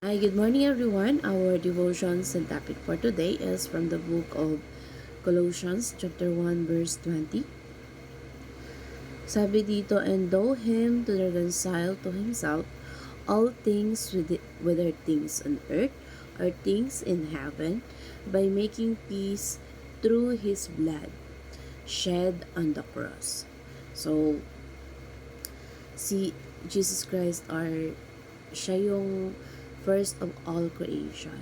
Hi, good morning everyone. Our devotions and topic for today is from the book of Colossians chapter 1 verse 20. Sabi dito, and know him to reconcile to himself all things whether things on earth or things in heaven by making peace through his blood shed on the cross. So, si Jesus Christ siya yung first of all creation.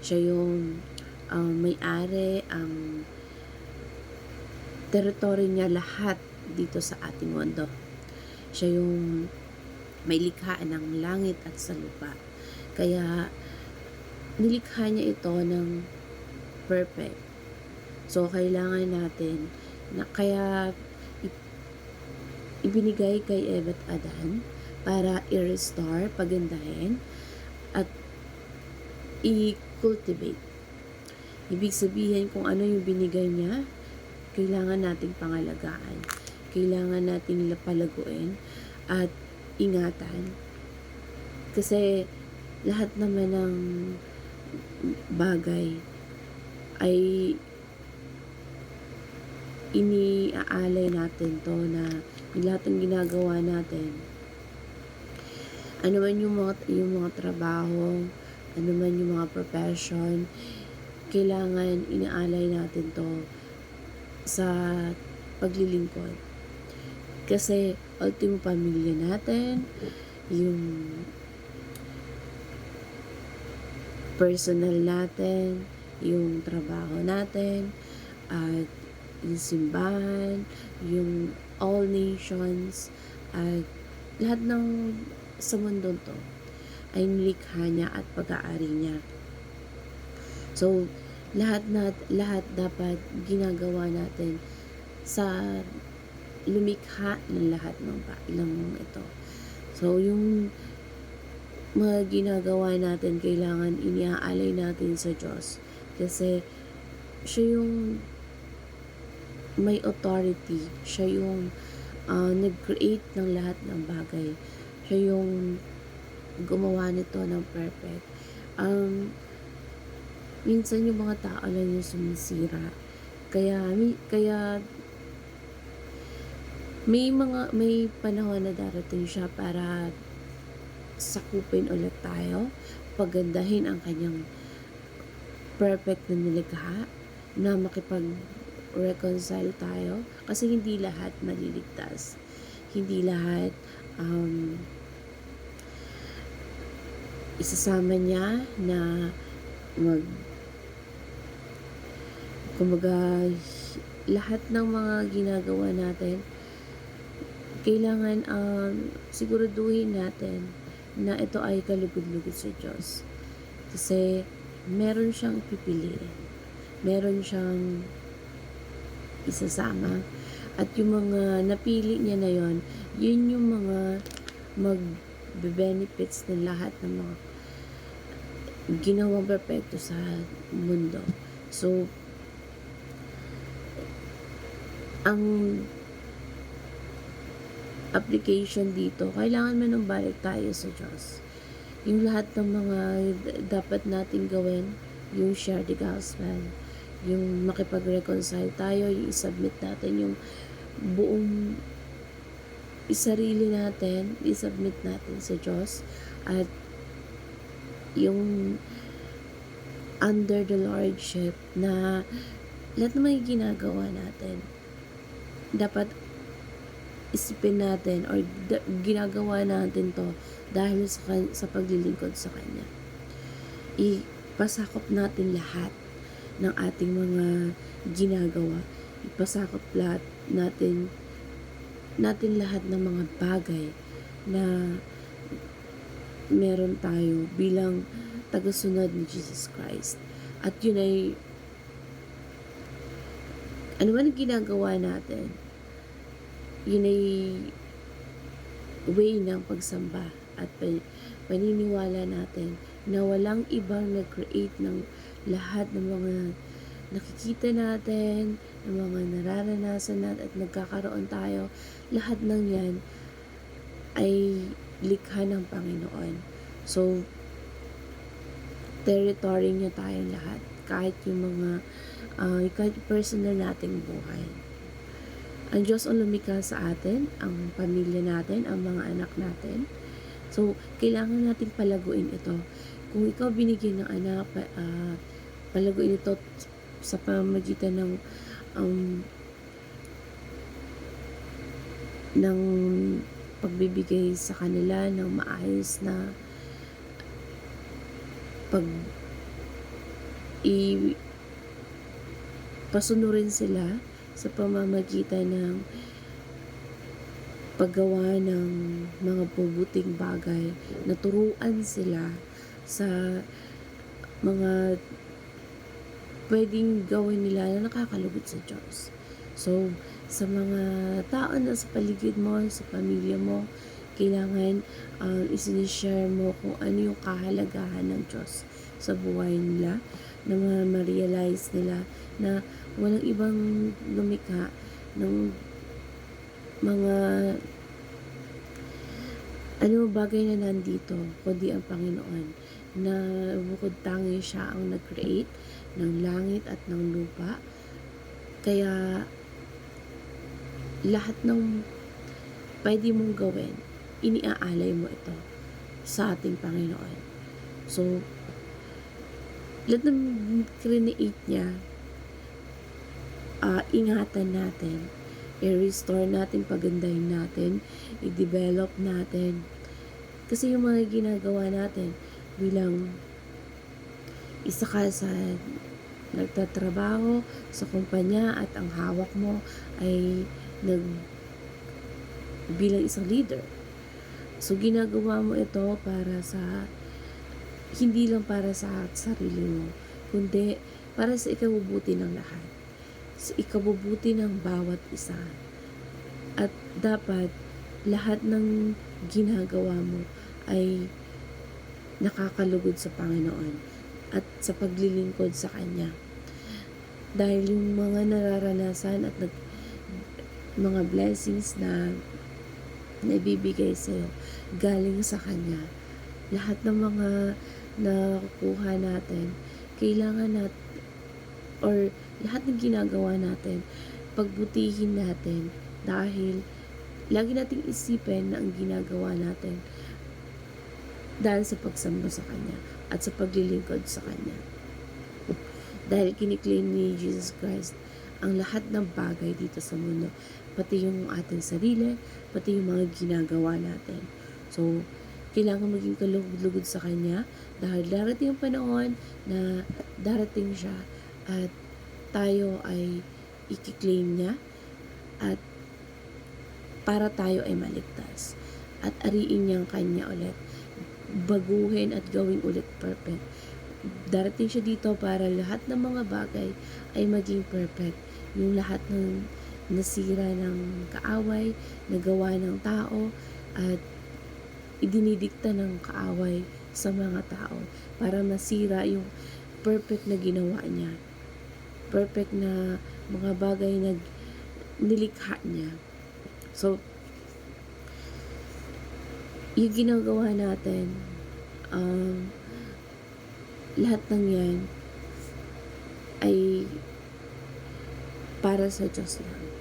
Siya yung may-ari, ang teritoryo niya lahat dito sa ating mundo. Siya yung may likha ng langit at sa lupa. Kaya nilikha niya ito ng perfect. So kailangan natin na kaya ibinigay kay Eva at Adan para i-restore, pagandahin at i-cultivate. Ibig sabihin kung ano yung binigay niya, kailangan nating pangalagaan. Kailangan nating palaguin at ingatan. Kasi lahat naman ng bagay ay iniaalay natin to na yung lahat ng ginagawa natin. Ano man yung mga trabaho, ano man yung mga profession, kailangan inaalay natin to sa paglilingkod. Kasi ultimo pamilya natin, yung personal natin, yung trabaho natin, at yung simbahan, yung all nations, at lahat ng sa mundo to ay nilikha niya at pag-aari niya. So, lahat dapat ginagawa natin sa lumikha ng lahat ng ito. So, yung mga ginagawa natin, kailangan iniaalay natin sa Diyos. Kasi, siya yung may authority. Siya yung nag-create ng lahat ng bagay. Siya yung gumawa nito ng perfect. Minsan yung mga tao lang yung sumisira. Kaya may panahon na darating siya para sakupin ulit tayo, pagandahin ang kanyang perfect na nilikha, na makipag-reconcile tayo. Kasi hindi lahat maliligtas. Hindi lahat isasama niya na kumbaga lahat ng mga ginagawa natin, kailangan siguraduhin natin na ito ay kalugod-lugod sa Diyos. Kasi meron siyang pipiliin. Meron siyang isasama. At yung mga napili niya na yon, yun yung mga mag-benefits ng lahat ng mga ginawang perfecto sa mundo. So, ang application dito, kailangan manumbalik tayo sa Diyos. Yung lahat ng mga dapat nating gawin, yung share the gospel, yung makipag-reconcile tayo, yung isubmit natin yung buong isarili natin, isubmit natin sa Diyos, at yung under the Lordship na lahat ng mga ginagawa natin, dapat isipin natin or ginagawa natin to dahil sa paglilingkod sa Kanya. Ipasakop natin lahat ng ating mga ginagawa. Ipasakop lahat natin lahat ng mga bagay na meron tayo bilang tagasunod ni Jesus Christ. At yun ay ano man ang ginagawa natin, yun ay way ng pagsamba at paniniwala natin na walang ibang nag-create ng lahat ng mga nakikita natin, ng mga nararanasan natin at nagkakaroon tayo. Lahat ng yan ay likha ng Panginoon. So, territory niya tayong lahat. Kahit yung mga, kahit personal nating buhay. Ang Diyos ang lumikha sa atin, ang pamilya natin, ang mga anak natin. So, kailangan nating palaguin ito. Kung ikaw binigyan ng anak, palaguin ito sa pamamagitan ng pagbibigay sa kanila ng maayos na pasunurin sila sa pamamagitan ng paggawa ng mga mabubuting bagay, naturuan sila sa mga pwedeng gawin nila na nakakalugod sa Diyos. So, sa mga tao na sa paligid mo, sa pamilya mo, kailangan isinishare mo kung ano yung kahalagahan ng Diyos sa buhay nila, na ma-realize nila na walang ibang lumikha ng mga bagay na nandito kundi ang Panginoon, na bukod tangi siya ang nag-create ng langit at ng lupa. Kaya lahat ng pwede mong gawin, iniaalay mo ito sa ating Panginoon. So, lahat ng create niya, ingatan natin, i-restore natin, pagandahin natin, i-develop natin. Kasi yung mga ginagawa natin bilang isa ka sa nagtatrabaho sa kumpanya at ang hawak mo ay bilang isang leader. So, ginagawa mo ito para sa, hindi lang para sa sarili mo, kundi para sa ikabubuti ng lahat. Sa ikabubuti ng bawat isa. At dapat lahat ng ginagawa mo ay nakakalugod sa Panginoon at sa paglilingkod sa Kanya. Dahil yung mga nararanasan at mga blessings na naibibigay sa'yo galing sa Kanya. Lahat ng mga nakukuha natin, kailangan natin, or lahat ng ginagawa natin, pagbutihin natin, dahil lagi nating isipin na ang ginagawa natin dahil sa pagsamba sa Kanya at sa paglilingkod sa Kanya. Dahil kiniklaim ni Jesus Christ ang lahat ng bagay dito sa mundo, pati yung ating sarili, pati yung mga ginagawa natin. So, kailangan maging kalugod-lugod sa Kanya, dahil darating ang panahon na darating siya at tayo ay i-claim niya at para tayo ay maligtas at ariin niyang Kanya ulit, baguhin at gawing ulit perfect. Darating siya dito para lahat ng mga bagay ay maging perfect. Yung lahat ng nasira ng kaaway, nagawa ng tao, at idinidikta ng kaaway sa mga tao para masira yung perfect na ginawa niya. Perfect na mga bagay na nilikha niya. So, yung ginagawa natin, lahat ng yan ay para sa Diyos lang.